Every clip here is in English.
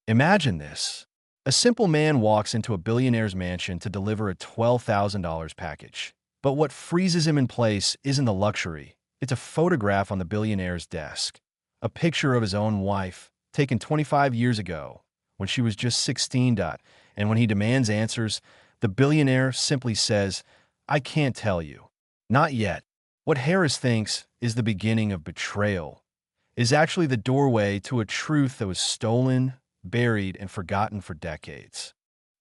Imagine this. A simple man walks into a billionaire's mansion to deliver a $12,000 package. But what freezes him in place isn't the luxury. It's a photograph on the billionaire's desk. A picture of his own wife, taken 25 years ago, when she was just 16. And when he demands answers, the billionaire simply says, "I can't tell you. Not yet." What Harris thinks is the beginning of betrayal is actually the doorway to a truth that was stolen, buried, and forgotten for decades.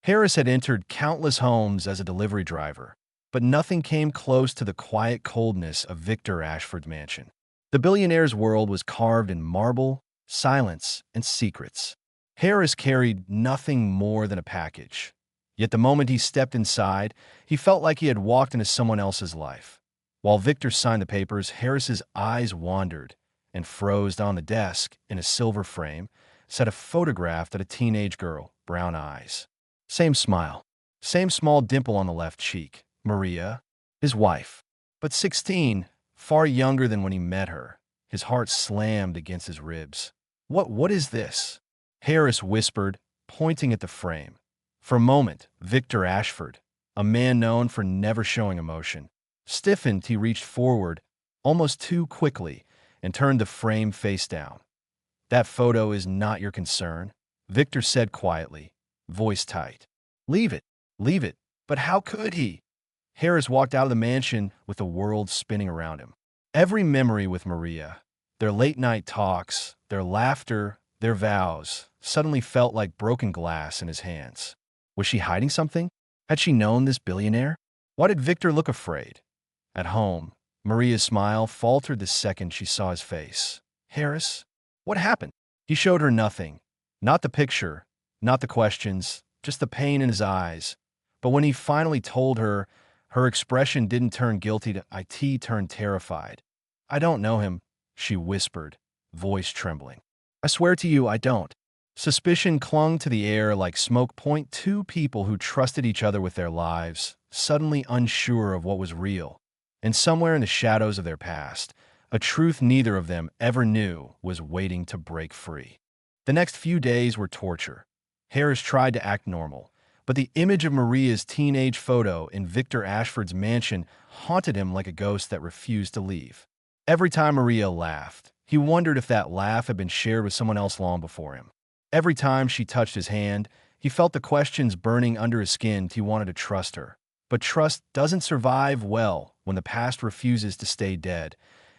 Harris had entered countless homes as a delivery driver, but nothing came close to the quiet coldness of Victor Ashford's mansion. The billionaire's world was carved in marble, silence, and secrets. Harris carried nothing more than a package. Yet the moment he stepped inside, he felt like he had walked into someone else's life. While Victor signed the papers, Harris's eyes wandered and froze on the desk in a silver frame sat a photograph of a teenage girl, brown eyes. Same smile, same small dimple on the left cheek. Maria, his wife. But 16, far younger than when he met her. His heart slammed against his ribs. What is this?" Harris whispered, pointing at the frame. For a moment, Victor Ashford, a man known for never showing emotion, stiffened. He reached forward, almost too quickly, and turned the frame face down. "That photo is not your concern," Victor said quietly, voice tight. Leave it. Leave it." But how could he? Harris walked out of the mansion with the world spinning around him. Every memory with Maria, their late-night talks, their laughter, their vows, suddenly felt like broken glass in his hands. Was she hiding something? Had she known this billionaire? Why did Victor look afraid? At home, Maria's smile faltered the second she saw his face. "Harris? What happened?" He showed her nothing. Not the picture, not the questions, just the pain in his eyes. But when he finally told her, her expression didn't turn guilty to it turned terrified. "I don't know him," she whispered, voice trembling. "I swear to you, I don't." Suspicion clung to the air like smoke. Two people who trusted each other with their lives, suddenly unsure of what was real. And somewhere in the shadows of their past, a truth neither of them ever knew was waiting to break free. The next few days were torture. Harris tried to act normal, but the image of Maria's teenage photo in Victor Ashford's mansion haunted him like a ghost that refused to leave. Every time Maria laughed, he wondered if that laugh had been shared with someone else long before him. Every time she touched his hand, he felt the questions burning under his skin. He wanted to trust her. But trust doesn't survive well when the past refuses to stay dead.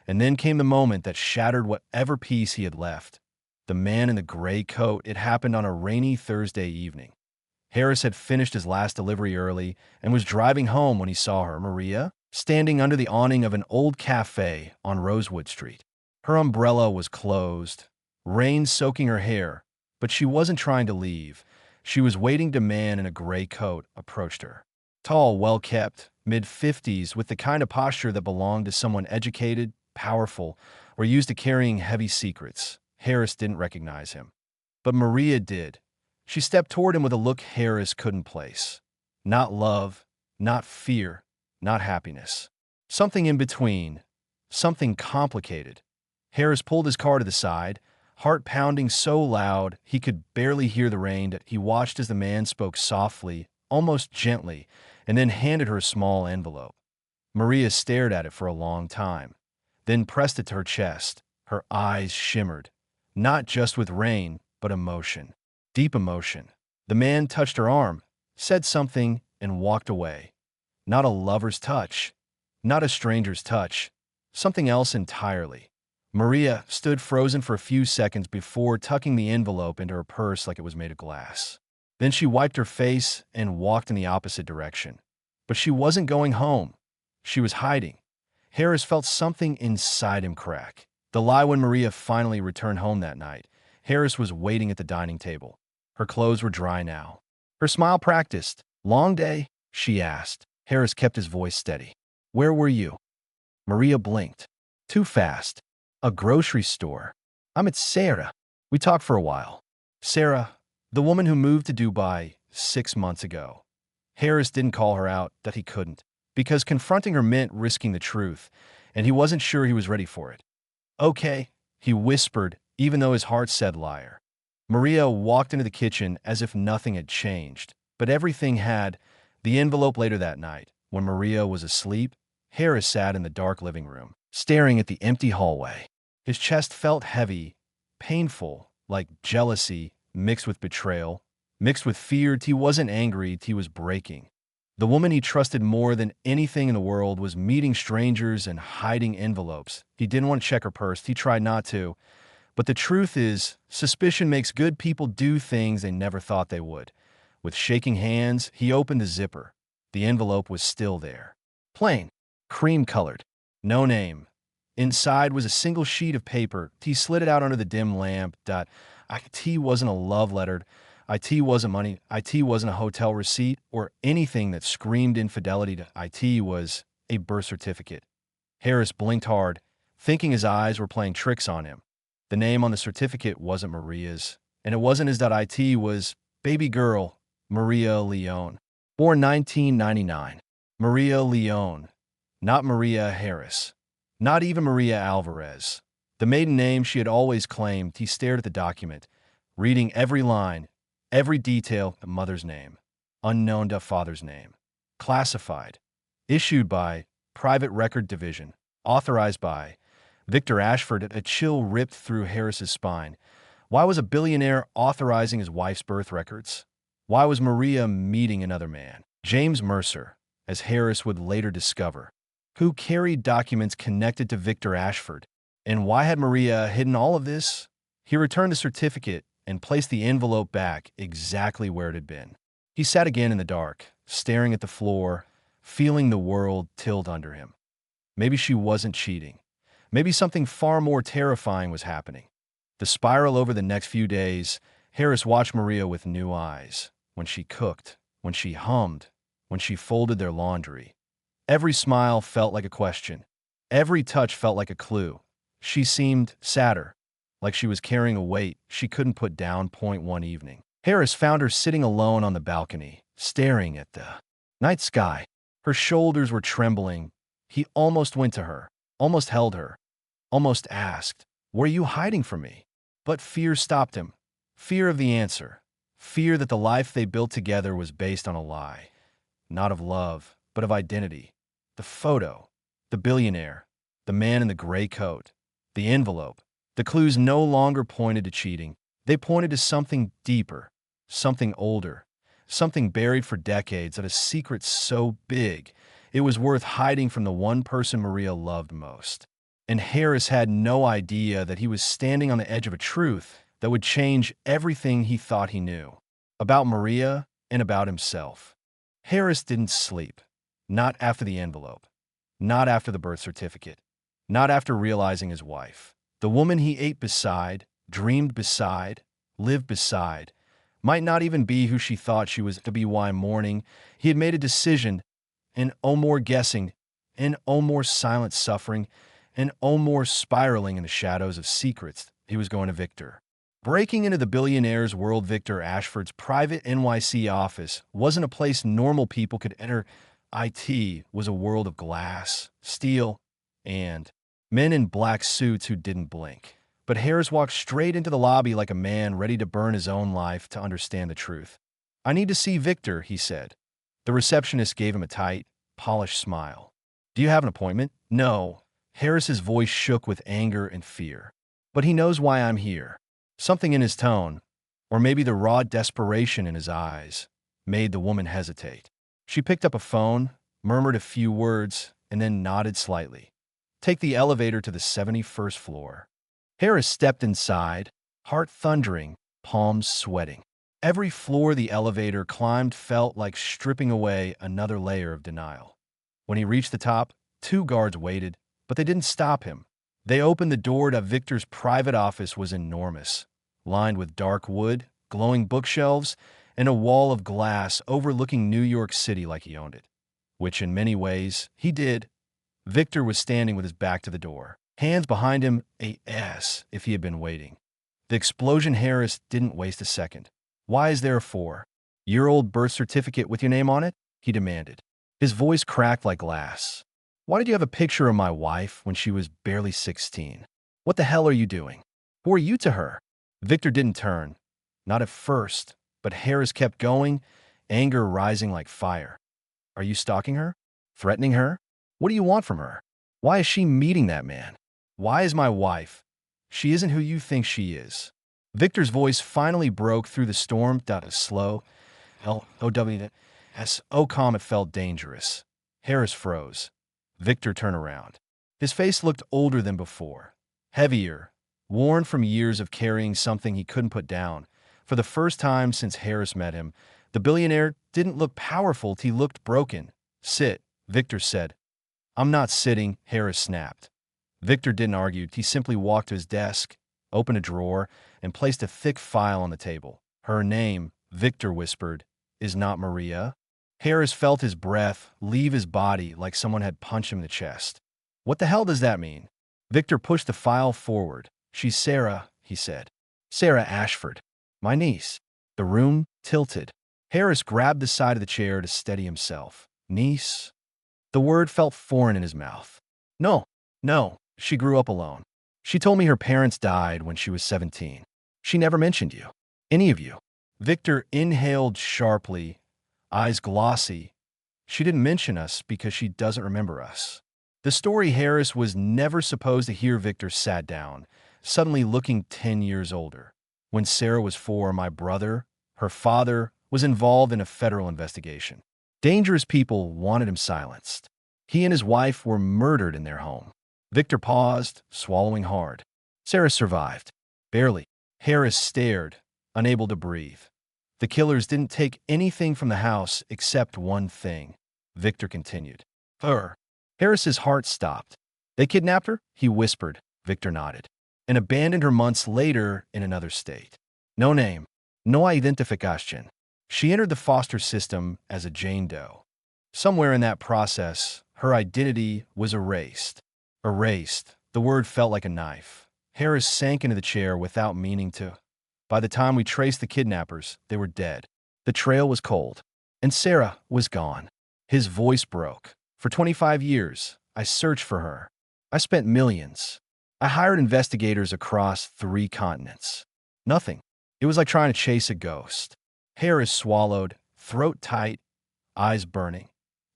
And then came the moment that shattered whatever peace he had left. The man in the gray coat. It happened on a rainy Thursday evening. Harris had finished his last delivery early and was driving home when he saw her, Maria, standing under the awning of an old cafe on Rosewood Street. Her umbrella was closed, rain soaking her hair, but she wasn't trying to leave. She was waiting. A man in a gray coat approached her. Tall, well-kept, mid-50s, with the kind of posture that belonged to someone educated, powerful, or used to carrying heavy secrets. Harris didn't recognize him. But Maria did. She stepped toward him with a look Harris couldn't place. Not love, not fear, not happiness. Something in between. Something complicated. Harris pulled his car to the side, heart pounding so loud he could barely hear the rain. He watched as the man spoke softly, almost gently, and then handed her a small envelope. Maria stared at it for a long time, then pressed it to her chest. Her eyes shimmered, not just with rain, but emotion. Deep emotion. The man touched her arm, said something, and walked away. Not a lover's touch, not a stranger's touch, something else entirely. Maria stood frozen for a few seconds before tucking the envelope into her purse like it was made of glass. Then she wiped her face and walked in the opposite direction. But she wasn't going home. She was hiding. Harris felt something inside him crack. The lie. When Maria finally returned home that night, Harris was waiting at the dining table. Her clothes were dry now. Her smile practiced. "Long day?" she asked. Harris kept his voice steady. "Where were you?" Maria blinked. "Too fast. A grocery store. I'm at Sarah." We talked for a while. Sarah, the woman who moved to Dubai 6 months ago. Harris didn't call her out, that he couldn't, because confronting her meant risking the truth, and he wasn't sure he was ready for it. "Okay," he whispered, even though his heart said liar. Maria walked into the kitchen as if nothing had changed, but everything had. The envelope later that night, when Maria was asleep, Harris sat in the dark living room, staring at the empty hallway. His chest felt heavy, painful, like jealousy mixed with betrayal, mixed with fear. He wasn't angry, he was breaking. The woman he trusted more than anything in the world was meeting strangers and hiding envelopes. He didn't want to check her purse, he tried not to. But the truth is, suspicion makes good people do things they never thought they would. With shaking hands, he opened the zipper. The envelope was still there. Plain, cream-colored, no name. Inside was a single sheet of paper. He slid it out under the dim lamp. IT wasn't a love letter. IT wasn't money. IT wasn't a hotel receipt or anything that screamed infidelity. To IT was a birth certificate. Harris blinked hard, thinking his eyes were playing tricks on him. The name on the certificate wasn't Maria's, and it wasn't his. It was baby girl Maria Leone, born 1999. Maria Leone, not Maria Harris, not even Maria Alvarez. The maiden name she had always claimed. He stared at the document, reading every line, every detail. The mother's name, unknown to father's name, classified, issued by Private Record Division, authorized by Victor Ashford. A chill ripped through Harris's spine. Why was a billionaire authorizing his wife's birth records? Why was Maria meeting another man, James Mercer, as Harris would later discover, who carried documents connected to Victor Ashford? And why had Maria hidden all of this? He returned the certificate and placed the envelope back exactly where it had been. He sat again in the dark, staring at the floor, feeling the world tilt under him. Maybe she wasn't cheating. Maybe something far more terrifying was happening. The spiral over the next few days, Harris watched Maria with new eyes. When she cooked, when she hummed, when she folded their laundry. Every smile felt like a question. Every touch felt like a clue. She seemed sadder, like she was carrying a weight she couldn't put down. One evening, Harris found her sitting alone on the balcony, staring at the night sky. Her shoulders were trembling. He almost went to her, almost held her, almost asked, "What are you hiding from me?" But fear stopped him. Fear of the answer. Fear that the life they built together was based on a lie. Not of love, but of identity. The photo, the billionaire, the man in the gray coat, the envelope. The clues no longer pointed to cheating. They pointed to something deeper, something older, something buried for decades, that a secret so big it was worth hiding from the one person Maria loved most. And Harris had no idea that he was standing on the edge of a truth that would change everything he thought he knew about Maria and about himself. Harris didn't sleep. Not after the envelope. Not after the birth certificate. Not after realizing his wife, the woman he ate beside, dreamed beside, lived beside, might not even be who she thought she was to be. Why morning, he had made a decision, and oh more guessing, and oh more silent suffering, and oh more spiraling in the shadows of secrets. He was going to Victor. Breaking into the billionaire's world. Victor Ashford's private NYC office wasn't a place normal people could enter. IT was a world of glass, steel, and men in black suits who didn't blink. But Harris walked straight into the lobby like a man ready to burn his own life to understand the truth. "I need to see Victor," he said. The receptionist gave him a tight, polished smile. "Do you have an appointment?" "No." Harris's voice shook with anger and fear. "But he knows why I'm here." Something in his tone, or maybe the raw desperation in his eyes, made the woman hesitate. She picked up a phone, murmured a few words, and then nodded slightly. "Take the elevator to the 71st floor." Harris stepped inside, heart thundering, palms sweating. Every floor the elevator climbed felt like stripping away another layer of denial. When he reached the top, 2 guards waited, but they didn't stop him. They opened the door to Victor's private office. Was enormous, lined with dark wood, glowing bookshelves, and a wall of glass overlooking New York City like he owned it. Which in many ways, he did. Victor was standing with his back to the door, hands behind him, as if he had been waiting. The explosion. Harris didn't waste a second. "Why is there a 4-year-old birth certificate with your name on it?" he demanded. His voice cracked like glass. "Why did you have a picture of my wife when she was barely 16? What the hell are you doing? Who are you to her?" Victor didn't turn. Not at first, but Harris kept going, anger rising like fire. Are you stalking her? Threatening her? What do you want from her? Why is she meeting that man? Why is my wife? She isn't who you think she is. Victor's voice finally broke through the storm. Slow, L-O-W-S, oh calm, it felt dangerous. Harris froze. Victor turned around. His face looked older than before. Heavier, worn from years of carrying something he couldn't put down. For the first time since Harris met him, the billionaire didn't look powerful, he looked broken. Sit, Victor said. I'm not sitting, Harris snapped. Victor didn't argue, he simply walked to his desk, opened a drawer, and placed a thick file on the table. Her name, Victor whispered, is not Maria. Harris felt his breath leave his body like someone had punched him in the chest. What the hell does that mean? Victor pushed the file forward. She's Sarah, he said. Sarah Ashford. My niece. The room tilted. Harris grabbed the side of the chair to steady himself. Niece? The word felt foreign in his mouth. No, she grew up alone. She told me her parents died when she was 17. She never mentioned you. Any of you. Victor inhaled sharply, eyes glossy. She didn't mention us because she doesn't remember us. The story Harris was never supposed to hear. Victor sat down, suddenly looking 10 years older. When Sarah was 4, my brother, her father, was involved in a federal investigation. Dangerous people wanted him silenced. He and his wife were murdered in their home. Victor paused, swallowing hard. Sarah survived. Barely. Harris stared, unable to breathe. The killers didn't take anything from the house except one thing. Victor continued. Her. Harris's heart stopped. They kidnapped her? He whispered. Victor nodded. And abandoned her months later in another state. No name. No identification. She entered the foster system as a Jane Doe. Somewhere in that process, her identity was erased. Erased. The word felt like a knife. Harris sank into the chair without meaning to. By the time we traced the kidnappers, they were dead. The trail was cold. And Sarah was gone. His voice broke. For 25 years, I searched for her. I spent millions. I hired investigators across 3 continents. Nothing. It was like trying to chase a ghost. Harris swallowed, throat tight, eyes burning.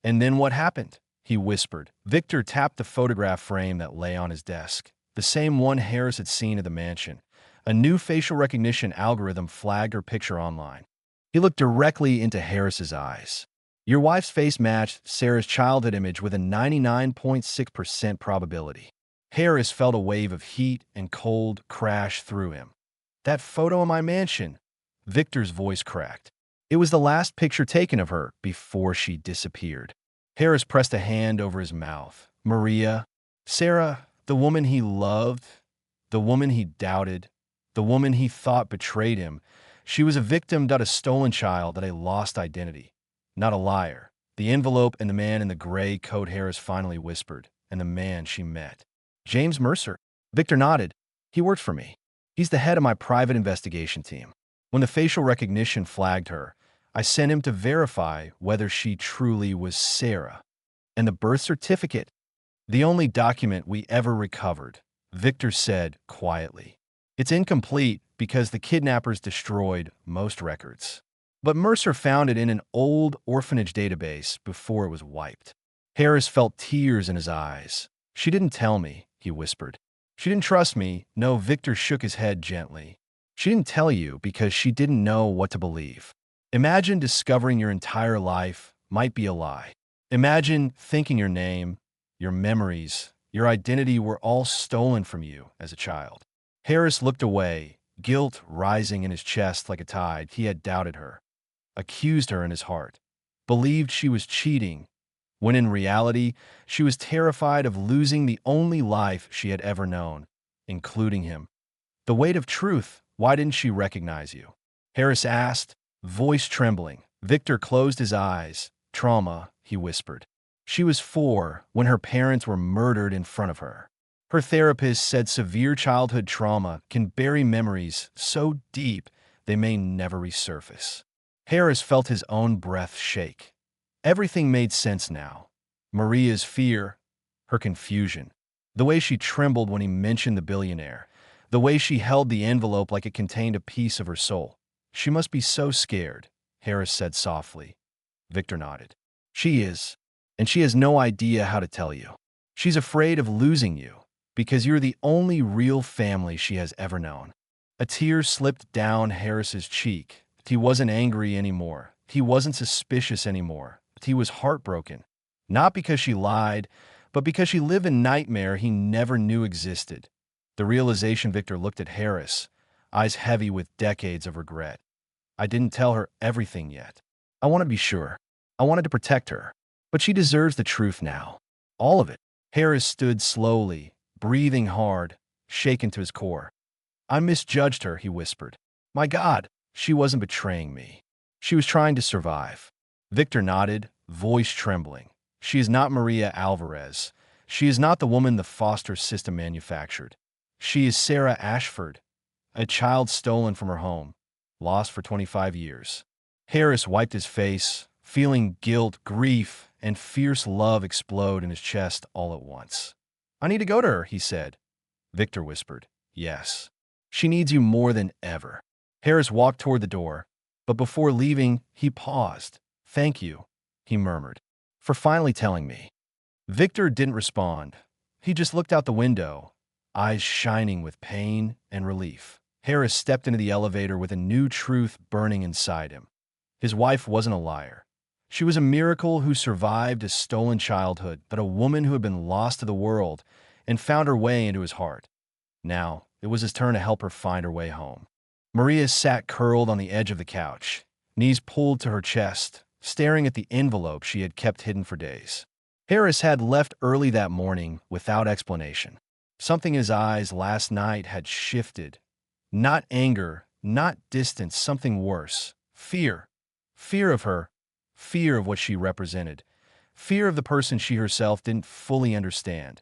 And then what happened? He whispered. Victor tapped the photograph frame that lay on his desk, the same one Harris had seen at the mansion. A new facial recognition algorithm flagged her picture online. He looked directly into Harris's eyes. Your wife's face matched Sarah's childhood image with a 99.6% probability. Harris felt a wave of heat and cold crash through him. That photo in my mansion. Victor's voice cracked. It was the last picture taken of her before she disappeared. Harris pressed a hand over his mouth. Maria, Sarah, the woman he loved, the woman he doubted, the woman he thought betrayed him. She was a victim, not a stolen child, that a lost identity. Not a liar. The envelope and the man in the gray coat, Harris finally whispered, and the man she met. James Mercer. Victor nodded. He worked for me. He's the head of my private investigation team. When the facial recognition flagged her, I sent him to verify whether she truly was Sarah. And the birth certificate, the only document we ever recovered, Victor said quietly. It's incomplete because the kidnappers destroyed most records. But Mercer found it in an old orphanage database before it was wiped. Harris felt tears in his eyes. She didn't tell me, he whispered. She didn't trust me. No, Victor shook his head gently. She didn't tell you because she didn't know what to believe. Imagine discovering your entire life might be a lie. Imagine thinking your name, your memories, your identity were all stolen from you as a child. Harris looked away, guilt rising in his chest like a tide. He had doubted her, accused her in his heart, believed she was cheating, when in reality, she was terrified of losing the only life she had ever known, including him. The weight of truth. Why didn't she recognize you? Harris asked, voice trembling. Victor closed his eyes. Trauma, he whispered. She was 4 when her parents were murdered in front of her. Her therapist said severe childhood trauma can bury memories so deep they may never resurface. Harris felt his own breath shake. Everything made sense now. Maria's fear, her confusion, the way she trembled when he mentioned the billionaire, the way she held the envelope like it contained a piece of her soul. She must be so scared, Harris said softly. Victor nodded. She is, and she has no idea how to tell you. She's afraid of losing you, because you're the only real family she has ever known. A tear slipped down Harris's cheek. He wasn't angry anymore. He wasn't suspicious anymore. He was heartbroken. Not because she lied, but because she lived a nightmare he never knew existed. The realization Victor looked at Harris, eyes heavy with decades of regret. I didn't tell her everything yet. I want to be sure. I wanted to protect her. But she deserves the truth now. All of it. Harris stood slowly, breathing hard, shaken to his core. I misjudged her, he whispered. My God, she wasn't betraying me. She was trying to survive. Victor nodded, voice trembling. She is not Maria Alvarez. She is not the woman the foster system manufactured. She is Sarah Ashford, a child stolen from her home, lost for 25 years. Harris wiped his face, feeling guilt, grief, and fierce love explode in his chest all at once. I need to go to her, he said. Victor whispered, yes. She needs you more than ever. Harris walked toward the door, but before leaving, he paused. Thank you, he murmured, for finally telling me. Victor didn't respond. He just looked out the window, eyes shining with pain and relief. Harris stepped into the elevator with a new truth burning inside him. His wife wasn't a liar. She was a miracle who survived a stolen childhood, but a woman who had been lost to the world and found her way into his heart. Now, it was his turn to help her find her way home. Maria sat curled on the edge of the couch, knees pulled to her chest, staring at the envelope she had kept hidden for days. Harris had left early that morning without explanation. Something in his eyes last night had shifted. Not anger, not distance, something worse. Fear. Fear of her. Fear of what she represented. Fear of the person she herself didn't fully understand.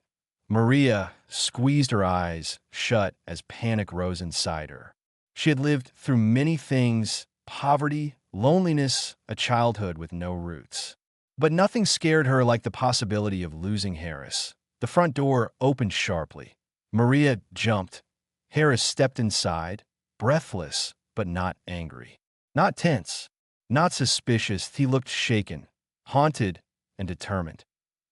Maria squeezed her eyes shut as panic rose inside her. She had lived through many things: poverty, loneliness, a childhood with no roots. But nothing scared her like the possibility of losing Harris. The front door opened sharply. Maria jumped. Harris stepped inside, breathless but not angry. Not tense, not suspicious. He looked shaken, haunted, and determined.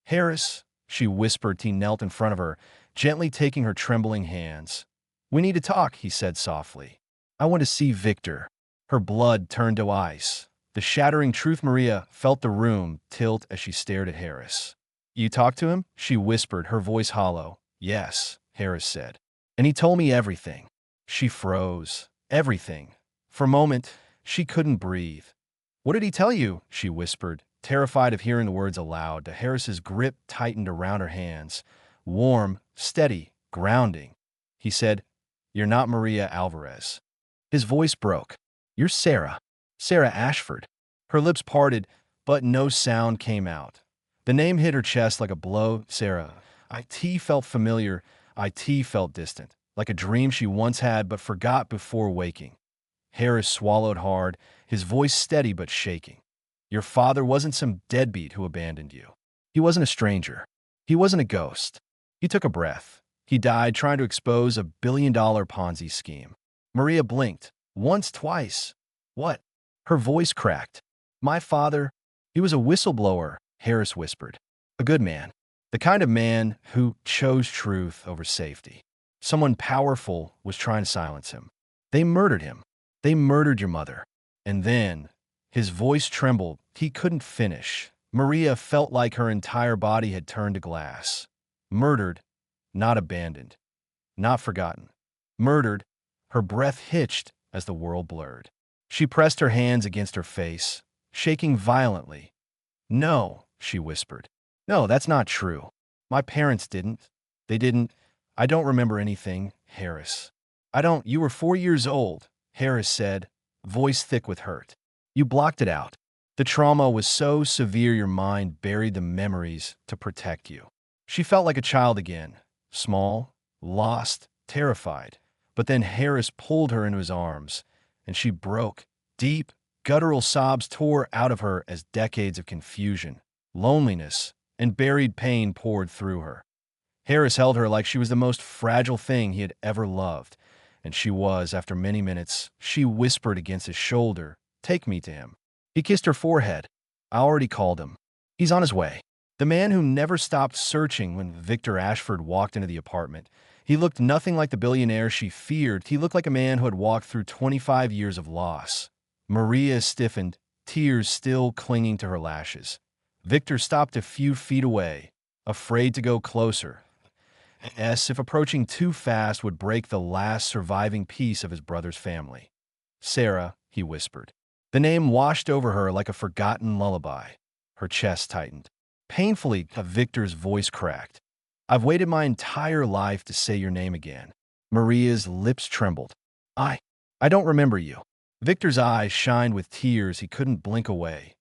Harris, she whispered. He knelt in front of her, gently taking her trembling hands. We need to talk, he said softly. I want to see Victor. Her blood turned to ice. The shattering truth. Maria felt the room tilt as she stared at Harris. You talked to him? She whispered, her voice hollow. Yes, Harris said. And he told me everything. She froze. Everything. For a moment, she couldn't breathe. What did he tell you? She whispered, terrified of hearing the words aloud. Harris's grip tightened around her hands. Warm, steady, grounding. He said, You're not Maria Alvarez. His voice broke. You're Sarah. Sarah Ashford. Her lips parted, but no sound came out. The name hit her chest like a blow. Sarah. It felt familiar. It felt distant, like a dream she once had but forgot before waking. Harris swallowed hard, his voice steady but shaking. Your father wasn't some deadbeat who abandoned you. He wasn't a stranger. He wasn't a ghost. He took a breath. He died trying to expose a billion-dollar Ponzi scheme. Maria blinked. Once, twice. What? Her voice cracked. My father, he was a whistleblower, Harris whispered. A good man. The kind of man who chose truth over safety. Someone powerful was trying to silence him. They murdered him. They murdered your mother. And then, his voice trembled. He couldn't finish. Maria felt like her entire body had turned to glass. Murdered, not abandoned, not forgotten. Murdered, her breath hitched as the world blurred. She pressed her hands against her face, shaking violently. No, she whispered. No, that's not true. My parents didn't. They didn't. I don't remember anything, Harris. I don't. You were 4 years old, Harris said, voice thick with hurt. You blocked it out. The trauma was so severe your mind buried the memories to protect you. She felt like a child again, small, lost, terrified. But then Harris pulled her into his arms, and she broke. Deep, guttural sobs tore out of her as decades of confusion, loneliness, and buried pain poured through her. Harris held her like she was the most fragile thing he had ever loved, And she was, after many minutes. She whispered against his shoulder, "Take me to him." He kissed her forehead. "I already called him. He's on his way." The man who never stopped searching when Victor Ashford walked into the apartment. He looked nothing like the billionaire she feared. He looked like a man who had walked through 25 years of loss. Maria stiffened, tears still clinging to her lashes. Victor stopped a few feet away, afraid to go closer, as if approaching too fast would break the last surviving piece of his brother's family. "Sarah," he whispered. The name washed over her like a forgotten lullaby. Her chest tightened. Painfully, Victor's voice cracked. "I've waited my entire life to say your name again." Maria's lips trembled. I don't remember you." Victor's eyes shined with tears he couldn't blink away.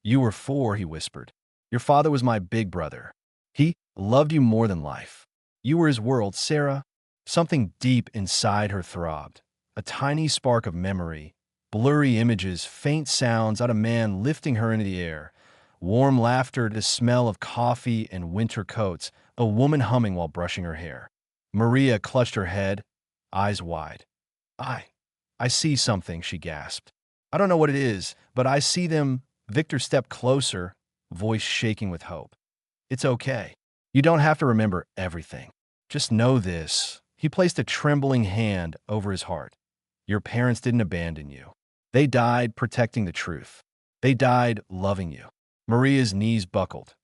"You were 4, he whispered. "Your father was my big brother. He loved you more than life. You were his world, Sarah." Something deep inside her throbbed. A tiny spark of memory. Blurry images, faint sounds out of man lifting her into the air. Warm laughter, the smell of coffee and winter coats, a woman humming while brushing her hair. Maria clutched her head, eyes wide. I see something," she gasped. "I don't know what it is, but I see them." Victor stepped closer, voice shaking with hope. "It's okay. You don't have to remember everything. Just know this." He placed a trembling hand over his heart. "Your parents didn't abandon you. They died protecting the truth. They died loving you." Maria's knees buckled.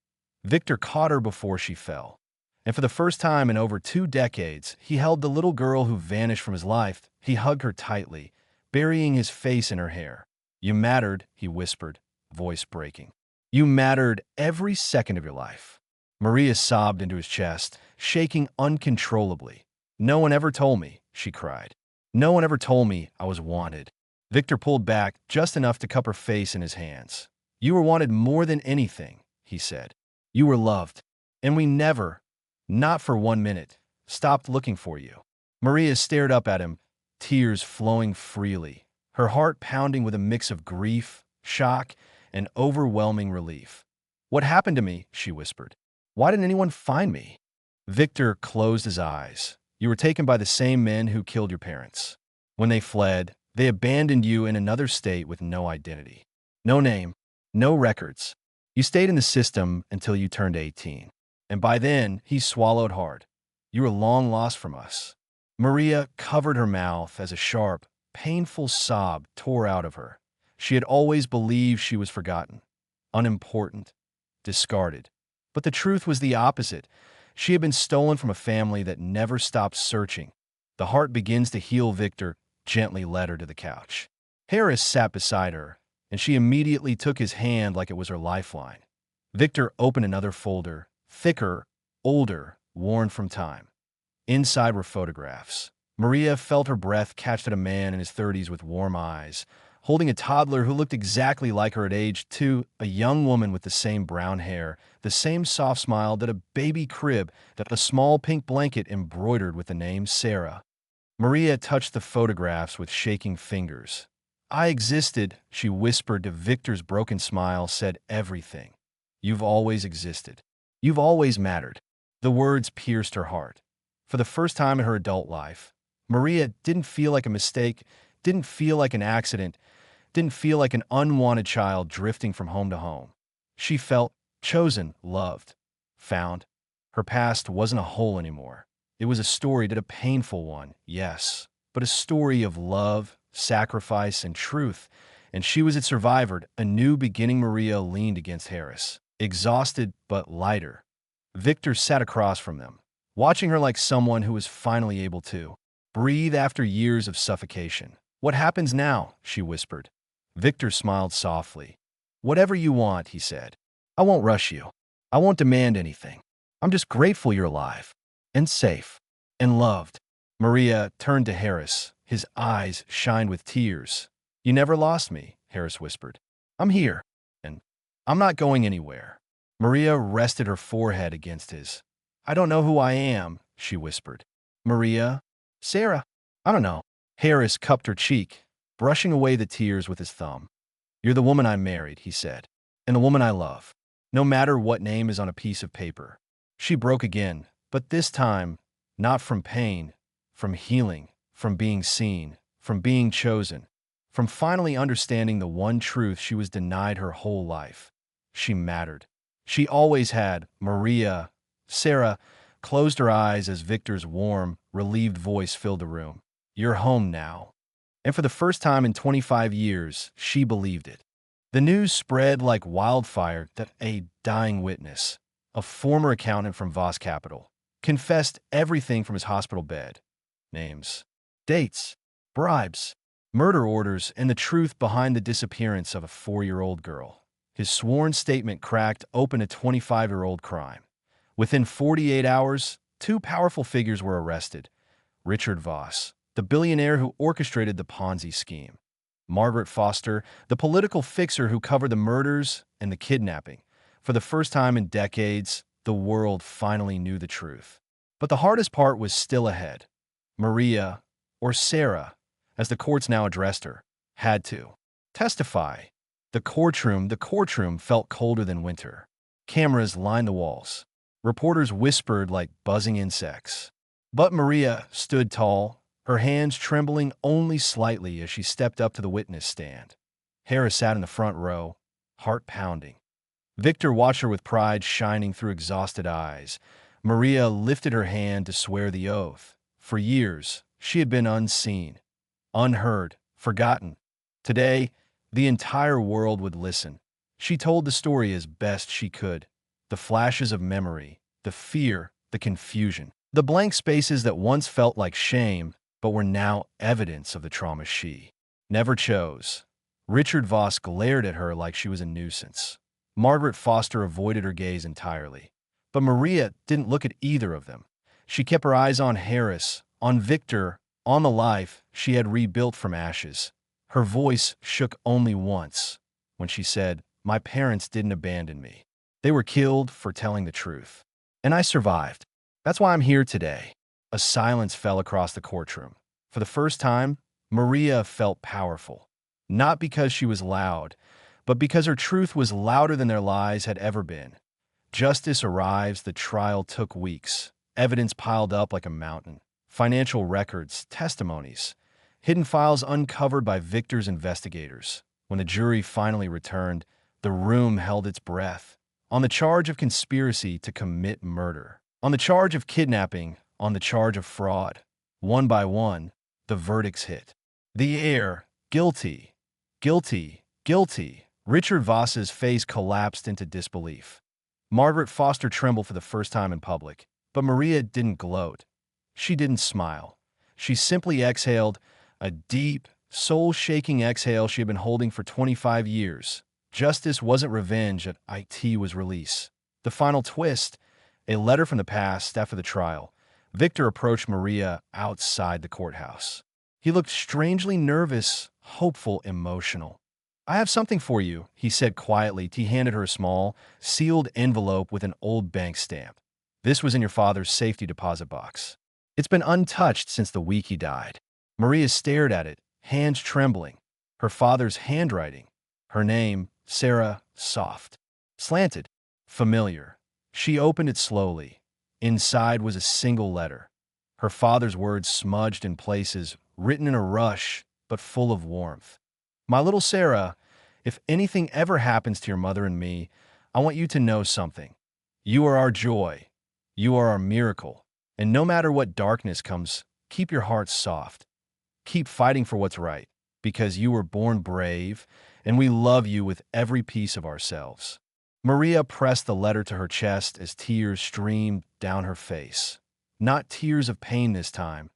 Victor caught her before she fell. And for the first time in over 2 decades, he held the little girl who vanished from his life. He hugged her tightly, burying his face in her hair. "You mattered," he whispered, voice breaking. "You mattered every second of your life." Maria sobbed into his chest, shaking uncontrollably. "No one ever told me," she cried. "No one ever told me I was wanted." Victor pulled back just enough to cup her face in his hands. "You were wanted more than anything," he said. "You were loved. And we never, not for 1 minute, stopped looking for you." Maria stared up at him, tears flowing freely, her heart pounding with a mix of grief, shock, and overwhelming relief. "What happened to me?" she whispered. "Why didn't anyone find me?" Victor closed his eyes. "You were taken by the same men who killed your parents. When they fled, they abandoned you in another state with no identity. No name, no records. You stayed in the system until you turned 18. And by then," he swallowed hard, "you were long lost from us." Maria covered her mouth as a sharp, painful sob tore out of her. She had always believed she was forgotten, unimportant, discarded. But the truth was the opposite. She had been stolen from a family that never stopped searching. "The heart begins to heal," Victor gently led her to the couch. Harris sat beside her, and she immediately took his hand like it was her lifeline. Victor opened another folder, thicker, older, worn from time. Inside were photographs. Maria felt her breath catch at a man in his 30s with warm eyes, holding a toddler who looked exactly like her at age 2, a young woman with the same brown hair, the same soft smile, that a baby crib, that a small pink blanket embroidered with the name Sarah. Maria touched the photographs with shaking fingers. "I existed," she whispered to Victor's broken smile, said everything. "You've always existed. You've always mattered." The words pierced her heart. For the first time in her adult life, Maria didn't feel like a mistake, didn't feel like an accident, didn't feel like an unwanted child drifting from home to home. She felt chosen, loved, found. Her past wasn't a hole anymore. It was a story, a painful one, yes, but a story of love, sacrifice, and truth. And she was its survivor, a new beginning. Maria leaned against Harris, exhausted but lighter. Victor sat across from them, watching her like someone who was finally able to breathe after years of suffocation. "What happens now?" she whispered. Victor smiled softly. "Whatever you want," he said. "I won't rush you. I won't demand anything. I'm just grateful you're alive, and safe, and loved." Maria turned to Harris. His eyes shined with tears. "You never lost me," Harris whispered. "I'm here, and I'm not going anywhere." Maria rested her forehead against his. "I don't know who I am," she whispered. "Maria? Sarah? I don't know." Harris cupped her cheek, brushing away the tears with his thumb. "You're the woman I married," he said, "and the woman I love, no matter what name is on a piece of paper." She broke again, but this time, not from pain, from healing, from being seen, from being chosen, from finally understanding the one truth she was denied her whole life. She mattered. She always had. Maria, Sarah, closed her eyes as Victor's warm, relieved voice filled the room. You're home now. And for the first time in 25 years, she believed it. The news spread like wildfire that a dying witness, a former accountant from Voss Capital, confessed everything from his hospital bed. Names, dates, bribes, murder orders, and the truth behind the disappearance of a 4-year-old girl. His sworn statement cracked open a 25-year-old crime. Within 48 hours, 2 powerful figures were arrested. Richard Voss, the billionaire who orchestrated the Ponzi scheme. Margaret Foster, the political fixer who covered the murders and the kidnapping. For the first time in decades, the world finally knew the truth. But the hardest part was still ahead. Maria, or Sarah, as the courts now addressed her, had to testify. The courtroom felt colder than winter. Cameras lined the walls. Reporters whispered like buzzing insects. But Maria stood tall, her hands trembling only slightly as she stepped up to the witness stand. Harris sat in the front row, heart pounding. Victor watched her with pride shining through exhausted eyes. Maria lifted her hand to swear the oath. For years, she had been unseen, unheard, forgotten. Today, the entire world would listen. She told the story as best she could. The flashes of memory, the fear, the confusion, the blank spaces that once felt like shame, but were now evidence of the trauma she never chose. Richard Voss glared at her like she was a nuisance. Margaret Foster avoided her gaze entirely. But Maria didn't look at either of them. She kept her eyes on Harris, on Victor, on the life she had rebuilt from ashes. Her voice shook only once when she said, "My parents didn't abandon me. They were killed for telling the truth. And I survived. That's why I'm here today." A silence fell across the courtroom. For the first time, Maria felt powerful. Not because she was loud, but because her truth was louder than their lies had ever been. Justice arrives. The trial took weeks. Evidence piled up like a mountain. Financial records, testimonies, hidden files uncovered by Victor's investigators. When the jury finally returned, the room held its breath. On the charge of conspiracy to commit murder, on the charge of kidnapping, on the charge of fraud. One by one, the verdicts hit. The air, guilty, guilty, guilty. Richard Voss's face collapsed into disbelief. Margaret Foster trembled for the first time in public, but Maria didn't gloat. She didn't smile. She simply exhaled, a deep, soul-shaking exhale she had been holding for 25 years. Justice wasn't revenge, it was release. The final twist, a letter from the past after the trial. Victor approached Maria outside the courthouse. He looked strangely nervous, hopeful, emotional. "I have something for you," he said quietly. He handed her a small, sealed envelope with an old bank stamp. "This was in your father's safety deposit box. It's been untouched since the week he died." Maria stared at it, hands trembling. Her father's handwriting. Her name, Sarah, soft, slanted, familiar. She opened it slowly. Inside was a single letter. Her father's words smudged in places, written in a rush, but full of warmth. "My little Sarah, if anything ever happens to your mother and me, I want you to know something. You are our joy. You are our miracle. And no matter what darkness comes, keep your heart soft. Keep fighting for what's right, because you were born brave, and we love you with every piece of ourselves." Maria pressed the letter to her chest as tears streamed down her face. Not tears of pain this time,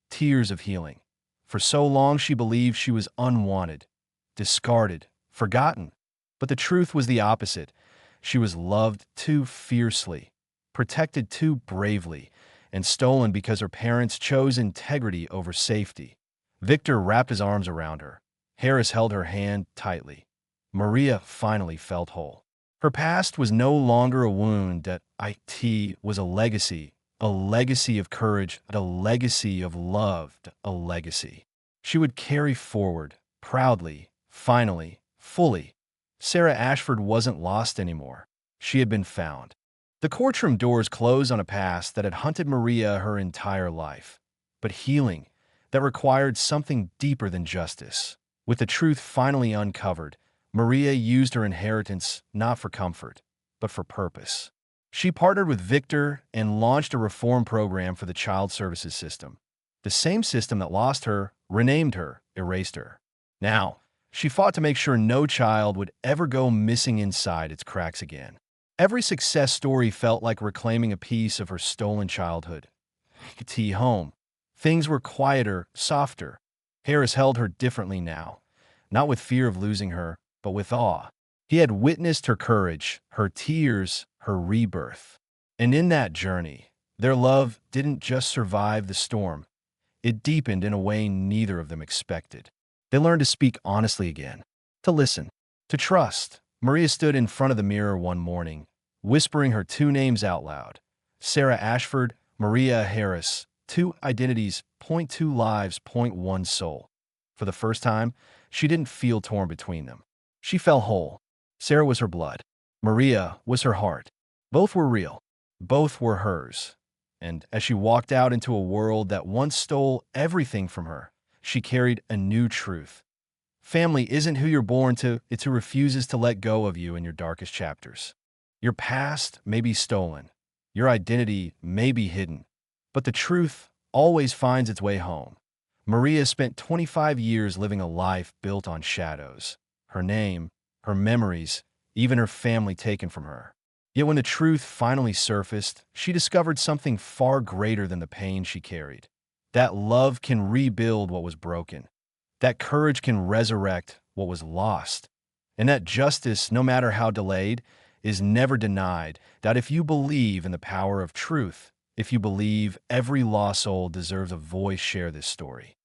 tears of healing. For so long she believed she was unwanted, discarded, forgotten. But the truth was the opposite. She was loved too fiercely, protected too bravely, and stolen because her parents chose integrity over safety. Victor wrapped his arms around her. Harris held her hand tightly. Maria finally felt whole. Her past was no longer a wound. That it was a legacy of courage, a legacy of love, a legacy she would carry forward, proudly, finally, fully. Sarah Ashford wasn't lost anymore. She had been found. The courtroom doors closed on a past that had hunted Maria her entire life. But healing, that required something deeper than justice. With the truth finally uncovered, Maria used her inheritance not for comfort, but for purpose. She partnered with Victor and launched a reform program for the child services system. The same system that lost her, renamed her, erased her. Now, she fought to make sure no child would ever go missing inside its cracks again. Every success story felt like reclaiming a piece of her stolen childhood. T home. Things were quieter, softer. Harris held her differently now, not with fear of losing her, but with awe. He had witnessed her courage, her tears, her rebirth. And in that journey, their love didn't just survive the storm. It deepened in a way neither of them expected. They learned to speak honestly again, to listen, to trust. Maria stood in front of the mirror one morning, whispering her two names out loud. Sarah Ashford, Maria Harris. Two identities, point two lives, point one soul. For the first time, she didn't feel torn between them. She felt whole. Sarah was her blood. Maria was her heart. Both were real. Both were hers. And as she walked out into a world that once stole everything from her, she carried a new truth. Family isn't who you're born to, it's who refuses to let go of you in your darkest chapters. Your past may be stolen. Your identity may be hidden. But the truth always finds its way home. Maria spent 25 years living a life built on shadows. Her name, her memories, even her family taken from her. Yet when the truth finally surfaced, she discovered something far greater than the pain she carried. That love can rebuild what was broken. That courage can resurrect what was lost. And that justice, no matter how delayed, is never denied. That if you believe in the power of truth, if you believe every lost soul deserves a voice, share this story.